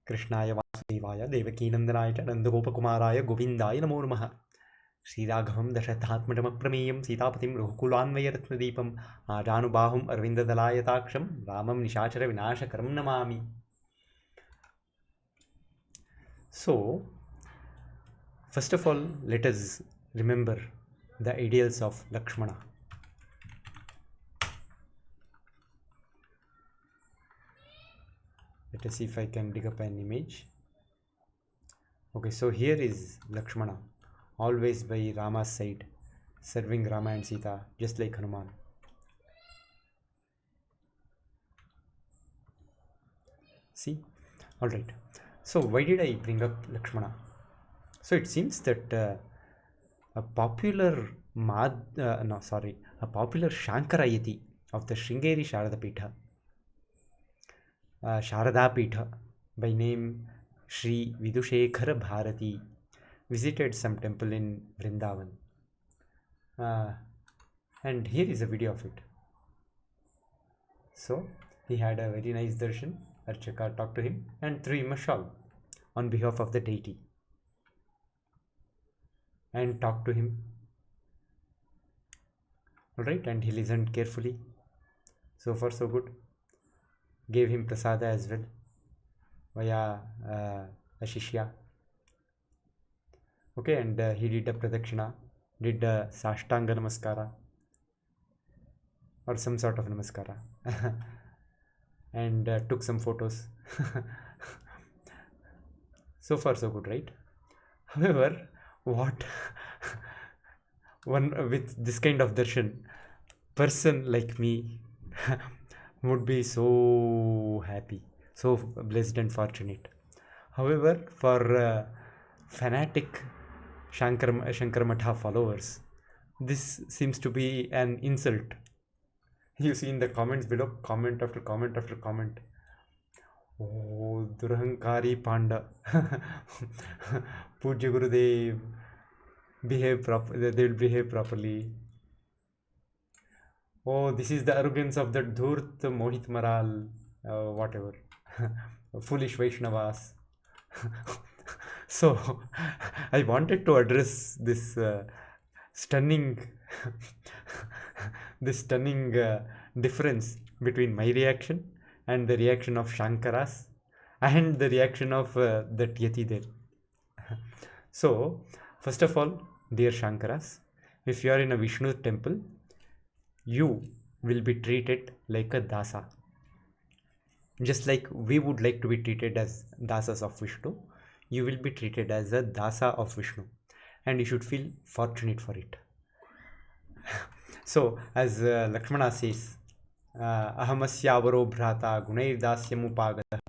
कृष्णाय वासुदेवाय देवकीनन्दनाय च नन्दगोपकुमाराय गोविन्दाय नमो नमः। श्रीराघवं दशरथात्मजमप्रमेयं सीतापतिं रघुकुलान्वयरत्नदीपम् आजानुबाहुम् अरविन्ददलायताक्षं रामं निशाचरविनाशकरं Namami. So, first of all, let us remember the ideals of laxmaNa. Let us see if I can dig up an image. Okay, so here is laxmaNa, always by Rama's side, serving Rama and Sita, just like Hanuman. See? Alright. So, why did I bring up laxmaNa? So, it seems that a popular Shankara Yati of the Sringeri Sharada Pitha by name Shri vidhuShekhara bhAratI visited some temple in Vrindavan. And here is a video of it. So, he had a very nice darshan. Archaka talked to him and threw him a shawl on behalf of the deity and talked to him. Alright, and he listened carefully. So far so good. Gave him prasada as well via a shishya. Okay, and he did a pradakshina, did a sashtanga namaskara or some sort of namaskara and took some photos. So far so good, right? However, what one with this kind of darshan, person like me would be so happy, so blessed and fortunate. However, for fanatic Shankara Matha followers, this seems to be an insult. You see in the comments below, comment after comment after comment. Oh, Durhankari Panda. Pujya Gurudev, behave properly. They will behave properly. Oh, this is the arrogance of that Dhurt Mohit Maral, whatever. Foolish Vaishnavas. So, I wanted to address this stunning difference between my reaction and the reaction of Shankaras and the reaction of that Yati there. So, first of all, dear Shankaras, if you are in a Vishnu temple, you will be treated like a dAsa. Just like we would like to be treated as dasas of Vishnu, you will be treated as a dAsa of Vishnu, and you should feel fortunate for it. So, as laxmaNa says, ahamasya bhArata gunair dasyamupagata,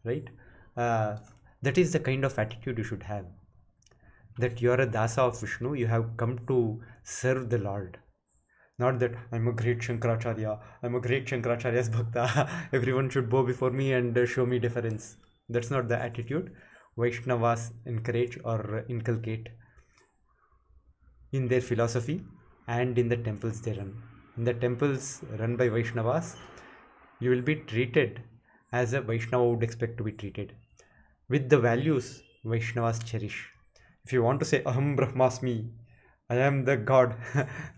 right? That is the kind of attitude you should have. That you are a dAsa of Vishnu, you have come to serve the Lord. Not that I'm a great Shankaracharya, I'm a great Shankaracharya's bhakta, everyone should bow before me and show me deference. That's not the attitude Vaishnavas encourage or inculcate in their philosophy and in the temples they run. In the temples run by Vaishnavas, you will be treated as a Vaishnava would expect to be treated, with the values Vaishnavas cherish. If you want to say Aham Brahmasmi, I am the God,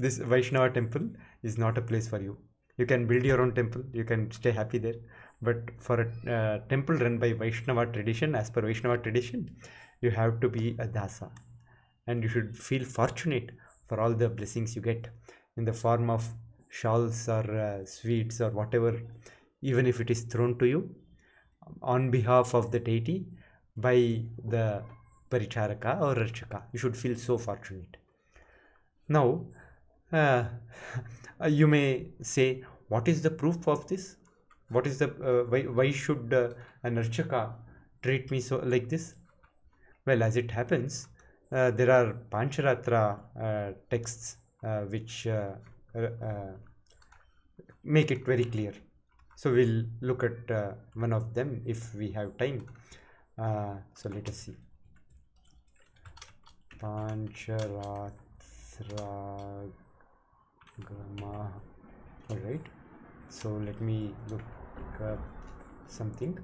this Vaishnava temple is not a place for you. You can build your own temple, you can stay happy there. But for a temple run by Vaishnava tradition, as per Vaishnava tradition, you have to be a dAsa. And you should feel fortunate for all the blessings you get in the form of shawls or sweets or whatever, even if it is thrown to you on behalf of the deity by the paricharaka or archaka. You should feel so fortunate. Now, you may say, what is the proof of this? What is the why should an archaka treat me so like this? Well, as it happens, there are Pancharatra texts which make it very clear. So we'll look at one of them if we have time. So let us see. Pancharatra. Alright, so let me look up something.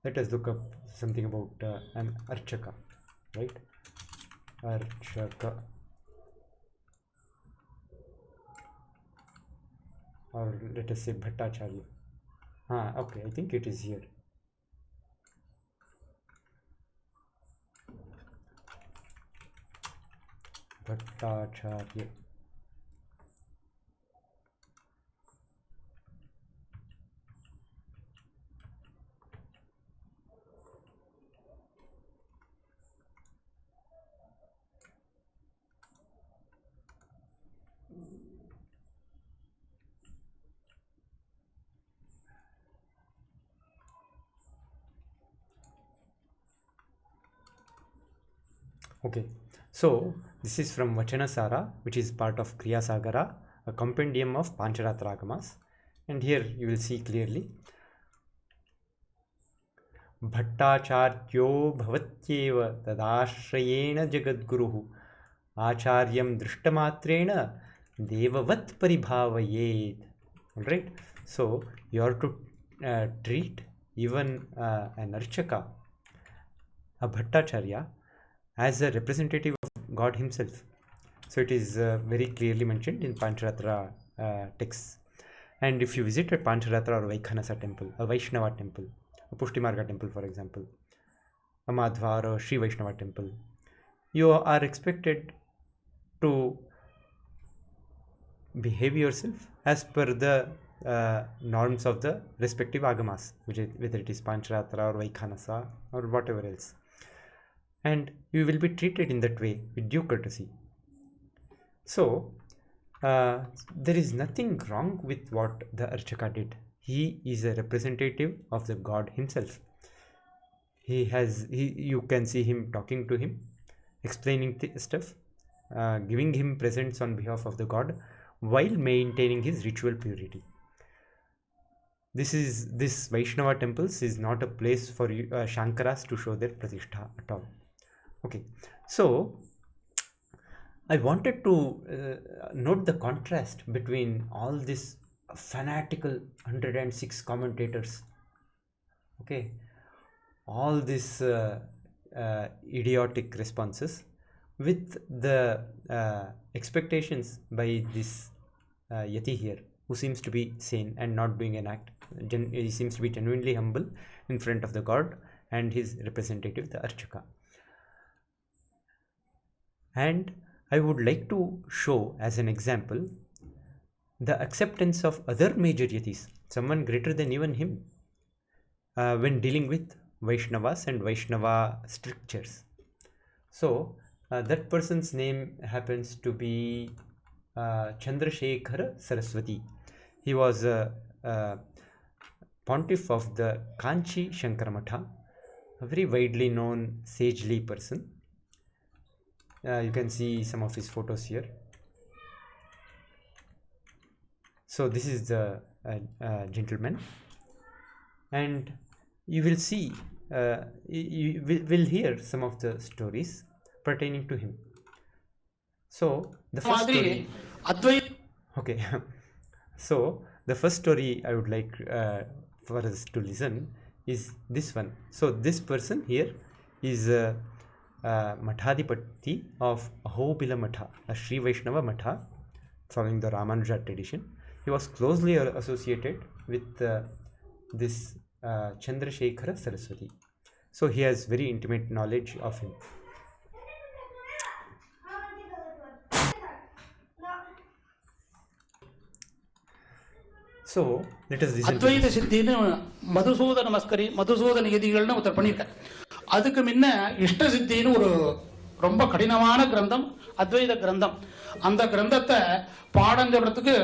Let us look up something about an archaka, right? Archaka, or let us say bhattacharya. Okay, I think it is here. bhattacharya. Okay, so this is from Vachanasara, which is part of Kriya Sagara, a compendium of Pancharatragamas, and here you will see clearly Bhattacharyo bhavatyeva tadashrayena jagadguruhu acharyam drishtamatrena devavat paribhavayet. Alright, so you are to treat even an archaka, a bhattacharya, as a representative of God himself. So it is very clearly mentioned in Pancharatra texts. And if you visit a Pancharatra or Vaikhanasa temple, a Vaishnava temple, a Pushtimarga temple for example, a Madhva or shrIvaiShNava temple, you are expected to behave yourself as per the norms of the respective agamas, whether it is Pancharatra or Vaikhanasa or whatever else. And you will be treated in that way with due courtesy. So there is nothing wrong with what the archaka did. He is a representative of the God himself. You can see him talking to him, explaining stuff, giving him presents on behalf of the God while maintaining his ritual purity. This Vaishnava temples is not a place for Shankaras to show their pratishtha at all. Okay, so I wanted to note the contrast between all these fanatical 106 commentators, okay, all these idiotic responses with the expectations by this yati here, who seems to be sane and not doing an act. He seems to be genuinely humble in front of the God and his representative, the archaka. And I would like to show as an example the acceptance of other major yatis, someone greater than even him, when dealing with Vaishnavas and Vaishnava strictures. So that person's name happens to be Chandrashekharendra Saraswati. He was a pontiff of the Kanchi Shankara Matha, a very widely known sagely person. You can see some of his photos here. So this is the gentleman, and you will see, you will hear some of the stories pertaining to him. So the first story, okay. So the first story I would like for us to listen is this one. So this person here is Mathadipati of Ahobila Matha, a shrIvaiShNava Matha following the Ramanuja tradition. He was closely associated with this Chandrashekharendra Saraswati. So he has very intimate knowledge of him. So let us listen. Advaita Siddhinu Madhusooda Namaskari, Madhusooda Niyadigalna Uttar Panika. அதுக்கு முன்ன இஷ்ட சித்தின்னு ஒரு ரொம்ப கடினமான கிரந்தம் அத்வைத கிரந்தம். அந்த கிரந்தத்தை பாடம் சொல்றதுக்கு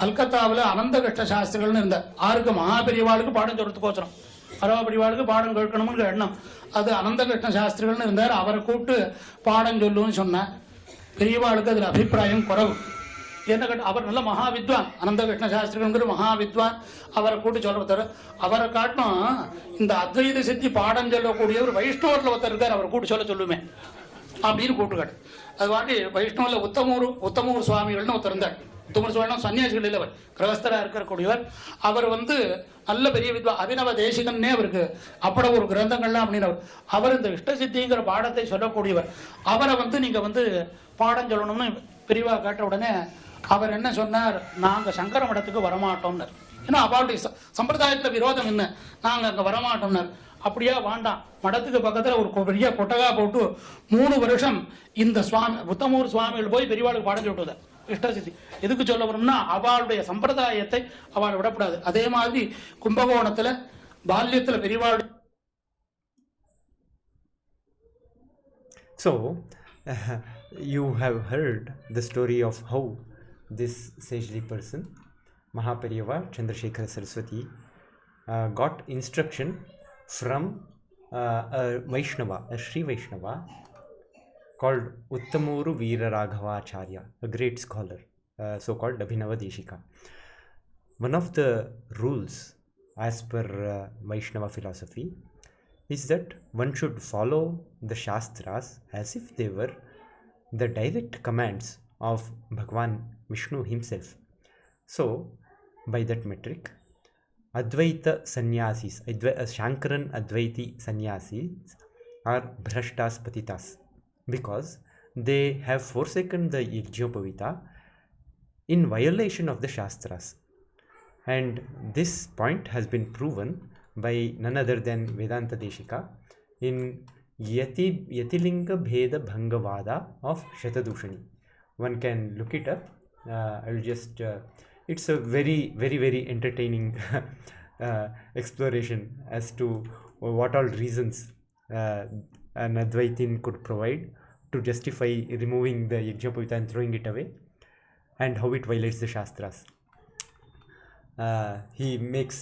கல்கத்தாவில் அனந்த கிருஷ்ண சாஸ்திரிகள்னு இருந்தார். ஆருக்கு மகாபெரியவாளுக்கு பாடம் சொல்றதுக்கோசரம், பரமபெரியவாளுக்கு பாடம் கேட்கணும்னு எண்ணம். அது அனந்த கிருஷ்ண சாஸ்திரிகள்னு இருந்தார். அவரை கூப்பிட்டு பாடம் சொல்லுன்னு சொன்னார். பெரியவாளுக்கு அதில் அபிப்பிராயம் குறவு. என்ன கேட்ட அவர் நல்ல மகா வித்வான், அனந்த கிருஷ்ண சாஸ்திரிகள்ங்கிற மகா வித்வான். அவரை கூட்டு சொல்றதார். அவரை காட்டினோம் இந்த அத்வைத சித்தி பாடம் சொல்லக்கூடிய ஒரு வைஷ்ணவரில் ஒருத்தர் இருக்கார், அவர் கூட்டு சொல்லுமே அப்படின்னு கூப்பிட்டு கேட்டு. அது வாட்டி வைஷ்ணவில் உத்தமூர் சுவாமிகள்னு ஒருத்தர் இருந்தார். உத்தமர் சோழனும் சன்னியாசிகள் இல்லை, அவர் கிரகஸ்தராக இருக்கக்கூடியவர். அவர் நல்ல பெரிய வித்வா, அபிநவ தேசிகன்னே அவருக்கு அப்பட ஒரு கிரந்தங்கள்லாம் அப்படின்னவர். அவர் இந்த இஷ்டசித்திங்கிற பாடத்தை சொல்லக்கூடியவர். அவரை நீங்க பாடம் சொல்லணும்னு பிரிவா கேட்ட உடனே அவர் என்ன சொன்னார், நாங்க சங்கர மடத்துக்கு வரமாட்டோம்னார். ஏன்னா அவருடைய சம்பிரதாயத்துல விரோதம் என்ன, நாங்க அங்க வரமாட்டோம்னார். அப்படியா, வேண்டாம், மடத்துக்கு பக்கத்துல ஒரு பெரிய கொட்டகா போட்டு 3 வருஷம் இந்த சுவாமி உத்தமூர் சுவாமிகள் போய் பெரியவாளுக்கு பாடம் சொல்லுவார். இஷ்டசித்தி எதுக்கு சொல்ல வரும்னா, அவளுடைய சம்பிரதாயத்தை அவள் விடக்கூடாது. அதே மாதிரி கும்பகோணத்துல பால்யத்துல பெரியவாள். So you have heard the story of how this sagely person, mahA-periyavA Chandrashekhara Saraswati, got instruction from a Vaishnava, a shrIvaiShNava called uttamUr vIrarAghava, a great scholar, so-called Abhinavadeshika. One of the rules as per Vaishnava philosophy is that one should follow the Shastras as if they were the direct commands of Bhagavan Vishnu himself. So, by that metric, Advaita sannyasis, Shankaran Advaiti sannyasis are bhrashtas patitas, because they have forsaken the upavIta in violation of the Shastras. And this point has been proven by none other than Vedanta Deshika in Yatilinga Bheda Bhangavada of shatadUShaNI. One can look it up. I will just it's a very entertaining exploration as to what all reasons an Advaitin could provide to justify removing the upavIta and throwing it away, and how it violates the Shastras. He makes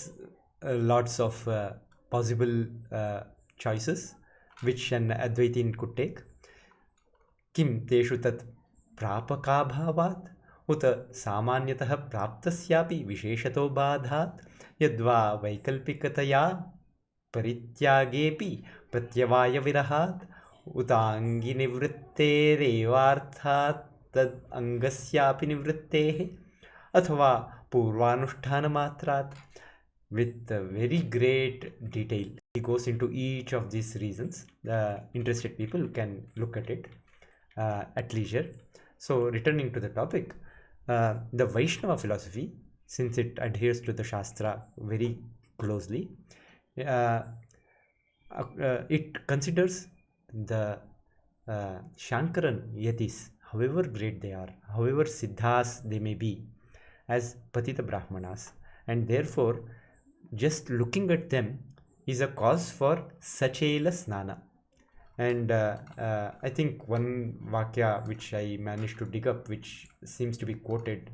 lots of possible choices which an Advaitin could take. Kim teshu tat prapaka bhavat ut samanyatah praptasyapi visheshato badhat yadva vaikalpikataya parityagepi pratyavaya virahat utangi nivritterevarthat tad angasyapi nivrittehe athva purvanusthana matrat. With very great detail, he goes into each of these reasons. Interested people can look at it at leisure. So, returning to the topic, the Vaishnava philosophy, since it adheres to the Shastra very closely, it considers the Shankaran yatis, however great they are, however siddhas they may be, as patita brahmanas, and therefore just looking at them is a cause for sachela snana. And I think one vakya which I managed to dig up, which seems to be quoted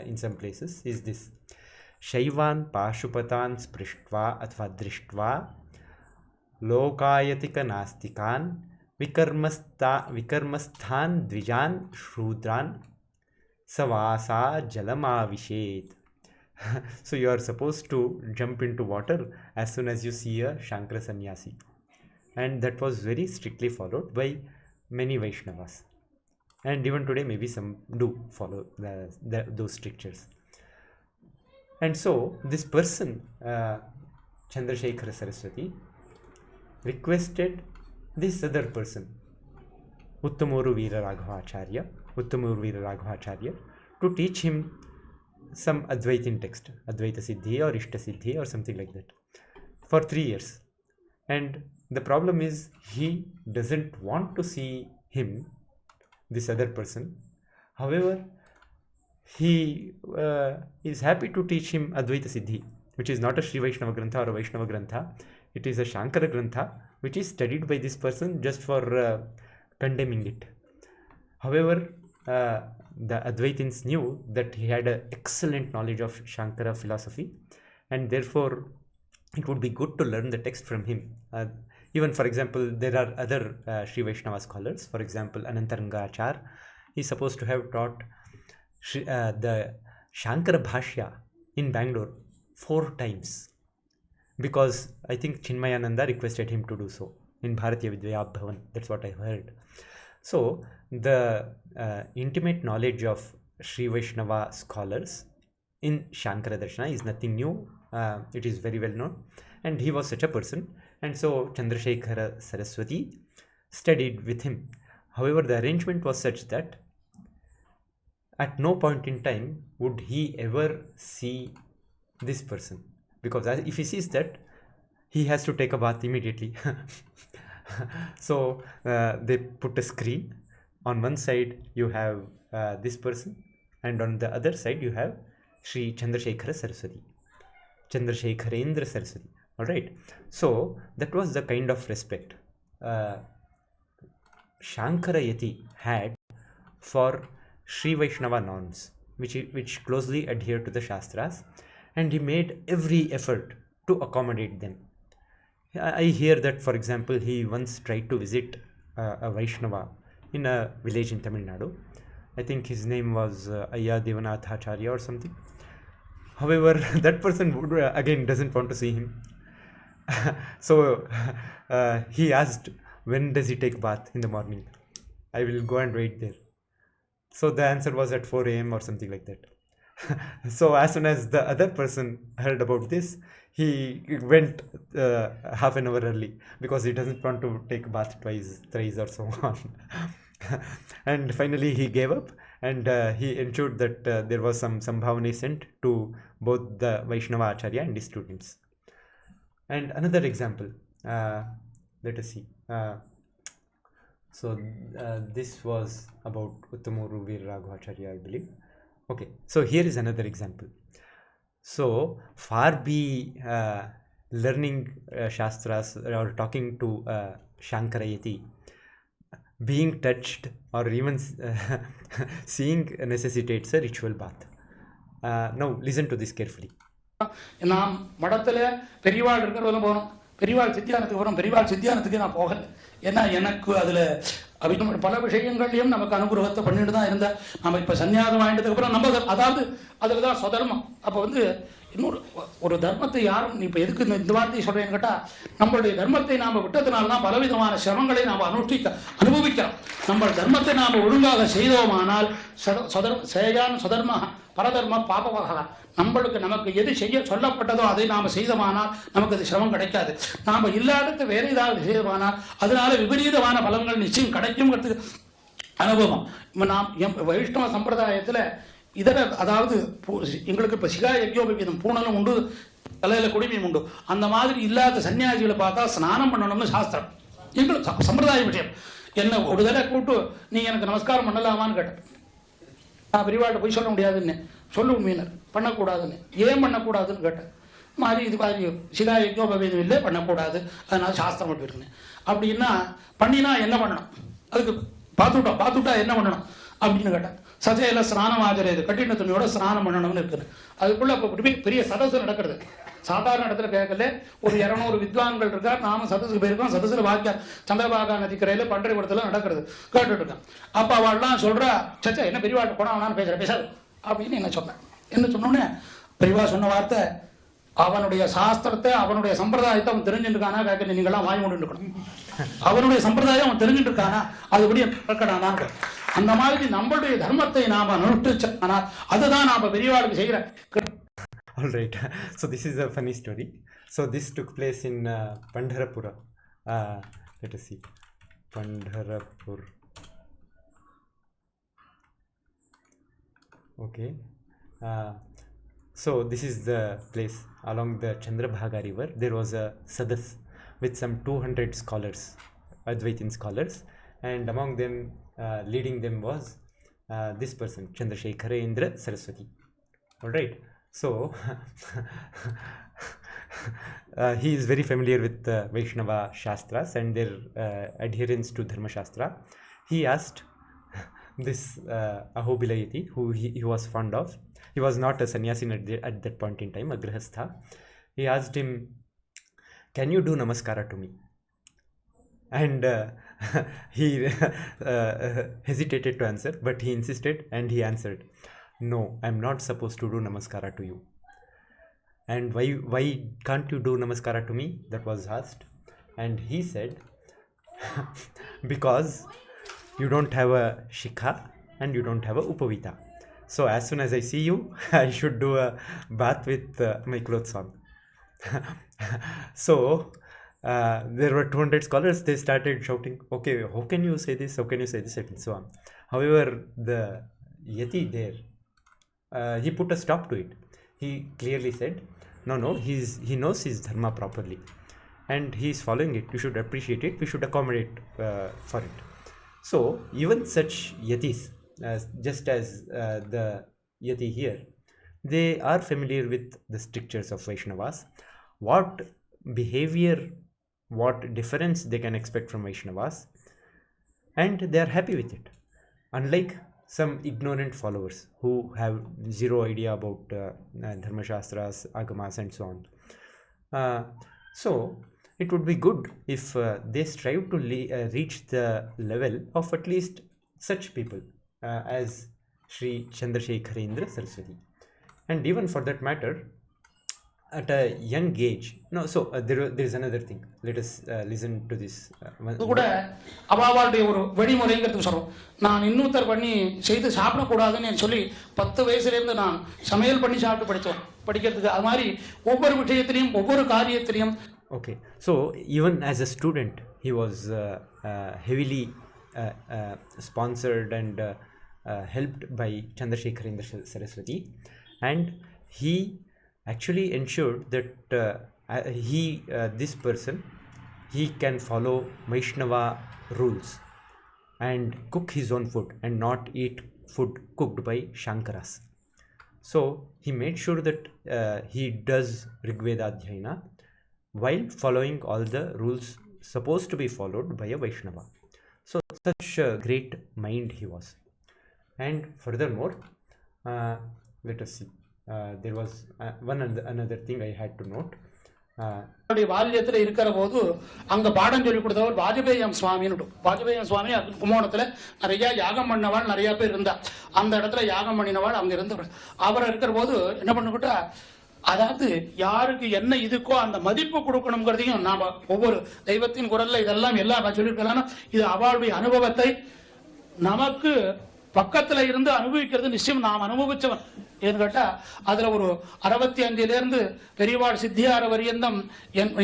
in some places, is this: Shaivan Pashupatan Sprishtva athva Drishtva Lokayatika Nastikan Vikarmasthan Dvijan Shrudran Savasa Jalamavishet. So you are supposed to jump into water as soon as you see a Shankara sannyasi, and that was very strictly followed by many Vaishnavas, and even today maybe some do follow those strictures. And so this person, Chandrashekhara Saraswati, requested this other person, uttamUr vIrarAghava, to teach him some Advaitin text, Advaita Siddhi or Ishta Siddhi or something like that, for 3 years. And the problem is, he doesn't want to see him, this other person. However, he is happy to teach him Advaita Siddhi, which is not a shrIvaiShNava Grantha or a Vaishnava Grantha. It is a Shankara Grantha, which is studied by this person just for condemning it. However, the Advaitins knew that he had an excellent knowledge of Shankara philosophy, and therefore it would be good to learn the text from him. Even, for example, there are other shrIvaiShNava scholars. For example, anantarangacharya is supposed to have taught the Shankara Bhashya in Bangalore 4 times, because I think Chinmayananda requested him to do so in bhAratI Vidyabhavan. That's what I heard. So the intimate knowledge of shrIvaiShNava scholars in Shankara Darshana is nothing new. It is very well known, and he was such a person, and so Chandrashekhara Saraswati studied with him. However, the arrangement was such that at no point in time would he ever see this person, because if he sees that, he has to take a bath immediately. So they put a screen. On one side you have this person, and on the other side you have Sri Chandrashekhara Saraswati, Chandrashekharendra Saraswati. All right. So that was the kind of respect Shankara Yati had for shrIvaiShNava norms, which closely adhere to the Shastras, and he made every effort to accommodate them. I hear that, for example, he once tried to visit a Vaishnava in a village in Tamil Nadu. I think his name was devanAthAchArya or something. However, that person would, again doesn't want to see him. So he asked, when does he take bath in the morning? I will go and wait there. So the answer was at 4 a.m. or something like that. So as soon as the other person heard about this, he went half an hour early, because he doesn't want to take bath twice, thrice or so on. And finally he gave up, and he ensured that there was some sambhavani sent to both the vAiShNava-Acharya and his students. And another example, let us see. So this was about uttamUr vIrarAghava, I believe. Okay, so here is another example. So far be learning Shastras or talking to Shankara Yati, being touched or even seeing necessitates a ritual bath. Now listen to this carefully. நாம் மடத்தில் பெரியவாள் இருக்கிறவங்க போகணும். பெரியவாள் சித்தியானத்துக்கு போகிறோம். பெரியவாள் சித்தியானத்துக்கு நான் போகலை. ஏன்னா எனக்கு அதில் பல விஷயங்கள்லையும் நமக்கு அனுகிரகத்தை பண்ணிட்டு தான் இருந்தேன். நம்ம இப்போ சன்னியாசம் வாங்கிட்டதுக்கு அப்புறம் நம்ம அதாவது அதில் தான் சுதர்மம். அப்போ இன்னொரு ஒரு தர்மத்தை யாரும் நீ இப்போ எதுக்கு இந்த வார்த்தையை சொல்கிறேன்னு கேட்டால், நம்மளுடைய தர்மத்தை நாம் விட்டதுனால தான் பலவிதமான சிரமங்களை நாம் அனுபவிக்கிறோம். நம்ம தர்மத்தை நாம் ஒழுங்காக செய்தோமானால் சுதர்ம பரதர்ம பாபவகா, நமக்கு எது செய்ய சொல்லப்பட்டதோ அதை நாம் செய்தோமானால் நமக்கு அது சிரமம் கிடைக்காது. நாம் இல்லாதது வேற ஏதாவது செய்தோமானால் அதனால விபரீதமான பலன்கள் நிச்சயம் கிடைக்குங்கிறது அனுபவம். நாம் வைஷ்ணவ சம்பிரதாயத்தில் இதர அதாவது எங்களுக்கு இப்போ சிகா யஜ்யோபவீதம் பூணலும் உண்டு, தலையில் குடிமையும் உண்டு. அந்த மாதிரி இல்லாத சன்னியாசிகளை பார்த்தா ஸ்நானம் பண்ணணும்னு சாஸ்திரம். எங்களுக்கு சம்பிரதாய விஷயம். என்ன ஒரு தடவை கூப்பிட்டு நீ எனக்கு நமஸ்காரம் பண்ணலாமான்னு கேட்டேன். நான் பெரியவாள்கிட்ட போய் சொல்ல முடியாதுன்னு சொல்லு, உண்மையினர் பண்ணக்கூடாதுன்னு. ஏன் பண்ணக்கூடாதுன்னு கேட்டேன். மாதிரி இது மாதிரி சிகா யஜ்யோபவீதம் இல்லை, பண்ணக்கூடாது, அதனால சாஸ்திரம் மட்டும் இருக்குன்னு. அப்படின்னா பண்ணினா என்ன பண்ணணும், அதுக்கு பார்த்துட்டா என்ன பண்ணணும் அப்படின்னு கேட்டேன். சஜையில ஸ்நானம் ஆகிறது, கட்டின துணியோட ஸ்நானம் பண்ணணும்னு இருக்குது. அதுக்குள்ள இப்போ பெரிய சதசு நடக்கிறது. சாதாரண இடத்துல கேட்கல, ஒரு 200 வித்வான்கள் இருக்கா. நாம சதசுக்கு போயிருக்கோம். சதசுல வாக்கிய சந்திரபாகா நதிக்கரையில பண்டரிபுரத்துல நடக்கிறது கேட்டுட்டு இருக்கேன். அப்ப அவள்லாம் சொல்றா, சச்சா என்ன பெரியவாட்டு போனா அவனான்னு பேசாது அப்படின்னு என்ன சொன்னேன். என்ன சொன்னோன்னே பெரியவா சொன்ன வார்த்தை, அவனுடைய சாஸ்திரத்தை அவனுடைய சம்பிரதாயத்தை அவன் தெரிஞ்சுருக்கானா கேட்க, நீங்களாம் வாய் மூடிட்டு இருக்கணும். அவனுடைய சம்பிரதாயம் அவன் தெரிஞ்சுட்டு இருக்கானா, அதுபடி நடக்கடானா. அந்த மாதிரி நம்மளுடைய தர்மத்தை நாம அனுஷ்டிச்சோம்னா அதுதான் நாம பெரியவாளுக்கு செய்கிற. All right. So this is a funny story. So this took place in Pandharapura. Let us see. Pandharapur. Okay. So this is the place along the Chandrabhaga river. There was a sadas with some 200 scholars, Advaitin scholars, and among them, leading them was this person, Chandrashekharendra Saraswati. All right. So he is very familiar with Vaishnava Shastras and their adherence to Dharma Shastra. He asked this Ahobilayati, who he was fond of. He was not a sannyasin at that point in time, a grihastha. He asked him, can you do namaskara to me? And he hesitated to answer, but he insisted and he answered, no, I'm not supposed to do namaskara to you. And why can't you do namaskara to me? That was asked. And he said, because you don't have a shikha and you don't have a upavIta. So as soon as I see you, I should do a bath with my clothes on. So there were 200 scholars. They started shouting, okay, how can you say this, how can you say this, and so on. However, the Yati there, he put a stop to it. He clearly said, no, he knows his dharma properly and he is following it. You should appreciate it, we should accommodate for it. So even such yatis, just as the yati here, they are familiar with the strictures of Vaishnavas, what behavior, what difference they can expect from Vaishnavas, and they are happy with it. Unlike some ignorant followers who have zero idea about dharma shastras, agamas, and so on. So it would be good if they strive to reach the level of at least such people as Sri Chandrashekharendra Saraswati, and even for that matter at a young age. No, so there is another thing. Let us listen to this. கூட அவாவாளுடைய ஒரு வழிமுறைங்கிறது சொல்றோம். நான் இன்னொருத்தர் பண்ணி செய்து சாப்பிடக்கூடாதுன்னு சொல்லி 10 வயசுலேருந்து நான் சமையல் பண்ணி சாப்பிட்டு படிக்கிறதுக்கு அது மாதிரி ஒவ்வொரு விஷயத்திலையும் ஒவ்வொரு காரியத்திலையும். Okay, so even as a student he was heavily sponsored and helped by Chandrashekharendra Saraswati, and he actually ensured that this person, he can follow Vaishnava rules and cook his own food and not eat food cooked by Shankaras. So he made sure that he does Rigvedadhyayana while following all the rules supposed to be followed by a Vaishnava. So such a great mind he was. And furthermore, let us see. There was another thing I had to note. பால்யத்தில் இருக்கிற போது அங்க பாடம் சொல்லி கொடுத்தவர் வாஜபேயம் சுவாமின்னு. வாஜபேயம் சுவாமி கும்போணத்துல நிறைய யாகம் பண்ணவாள் நிறைய பேர் இருந்தா. அந்த இடத்துல யாகம் பண்ணினவாள் அங்க இருந்தவர். அவர் இருக்கிற போது என்ன பண்ணுக்கிட்டா, அதாவது யாருக்கு என்ன இதுக்கோ அந்த மதிப்பு கொடுக்கணுங்கிறதையும் நாம ஒவ்வொரு தெய்வத்தின் குரல்ல இதெல்லாம் எல்லாம் சொல்லியிருக்கலாம். இது அவளுடைய அனுபவத்தை நமக்கு பக்கத்துல இருந்து அனுபவிக்கிறது நிச்சயம் நாம் அனுபவிச்சவன். ஏன்னு கேட்டா அதுல ஒரு 65 பெரியவாள் சித்தியார வரியந்தம்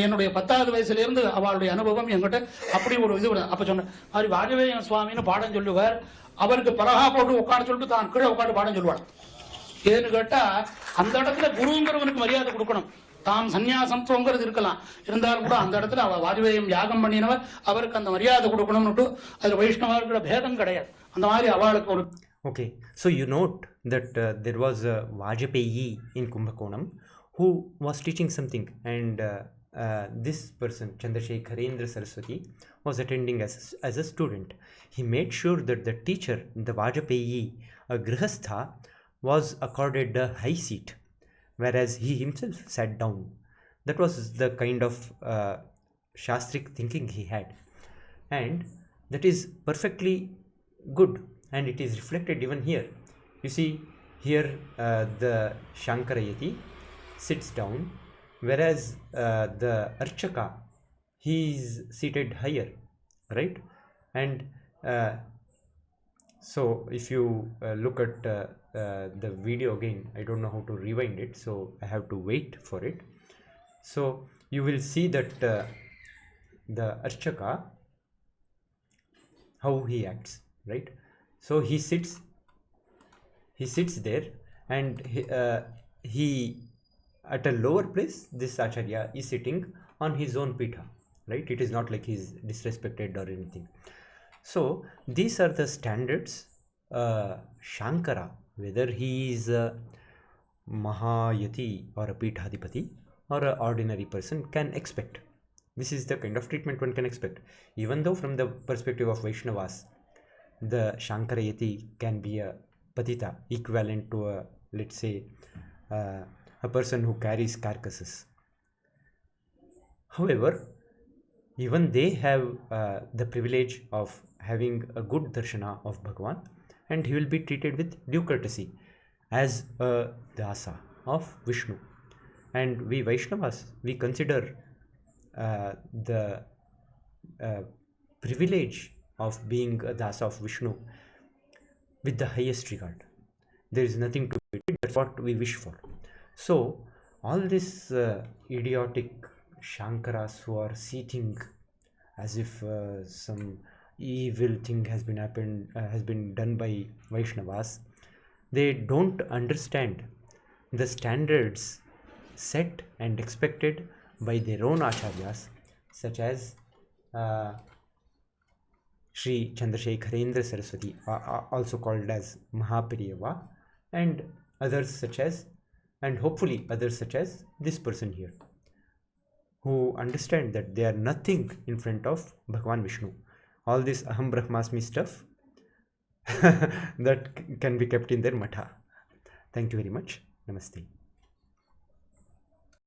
என்னுடைய 10வது வயசுல இருந்து அவளுடைய அனுபவம் என்கிட்ட அப்படி ஒரு இது. அப்ப சொன்ன மாதிரி வாஜபேயம் சுவாமின்னு பாடம் சொல்லுவார். அவருக்கு பலகா போட்டு உட்காந்து சொல்லிட்டு தான் கீழே உட்காந்து பாடம் சொல்லுவாள். ஏன்னு கேட்டா அந்த இடத்துல குருங்கிறவனுக்கு மரியாதை கொடுக்கணும். தான் சன்னியாசம்ங்கிறது இருக்கலாம், இருந்தாலும் கூட அந்த இடத்துல அவ வாஜபேயம் யாகம் பண்ணினவர், அவருக்கு அந்த மரியாதை கொடுக்கணும்னு அதுல வைஷ்ணவர்களோட பேதம் கிடையாது. அந்த மாதிரி அவளுக்கு ஒரு. Okay, so you note that there was a vAjapeyI in Kumbhakonam who was teaching something, and this person Chandrashekharendra Saraswati was attending as a student. He made sure that the teacher, the vAjapeyI, a grihastha, was accorded a high seat, whereas he himself sat down. That was the kind of shastric thinking he had, and that is perfectly good, and it is reflected even here. You see here the Shankara Yati sits down, whereas the archaka, he is seated higher, right? And so if you look at the video again, I don't know how to rewind it, so I have to wait for it. So you will see that the archaka, how he acts, right? So he sits there, and he at a lower place, this acharya is sitting on his own pitha, right? It is not like he is disrespected or anything. So these are the standards Shankara, whether he is a mahayati or a pithadipati or an ordinary person, can expect. This is the kind of treatment one can expect. Even though from the perspective of Vaishnavas, the Shankara Yati can be a patita, equivalent to a, let's say, a person who carries carcasses. However, even they have the privilege of having a good darshana of Bhagavan, and he will be treated with due courtesy as a dAsa of Vishnu. And we Vaishnavas, we consider the privilege of being a dAsa of Vishnu with the highest regard. there is nothing to it. That's what we wish for. So all this idiotic Shankaras who are seething as if some evil thing has been done by Vaishnavas, they don't understand the standards set and expected by their own acharyas, such as Sri Chandrashekharendra Saraswati, also called as mahA-periyavA, and others such as, and hopefully others such as this person here, who understand that they are nothing in front of Bhagavan Vishnu. All this Aham Brahmasmi stuff that can be kept in their matha. Thank you very much. Namaste.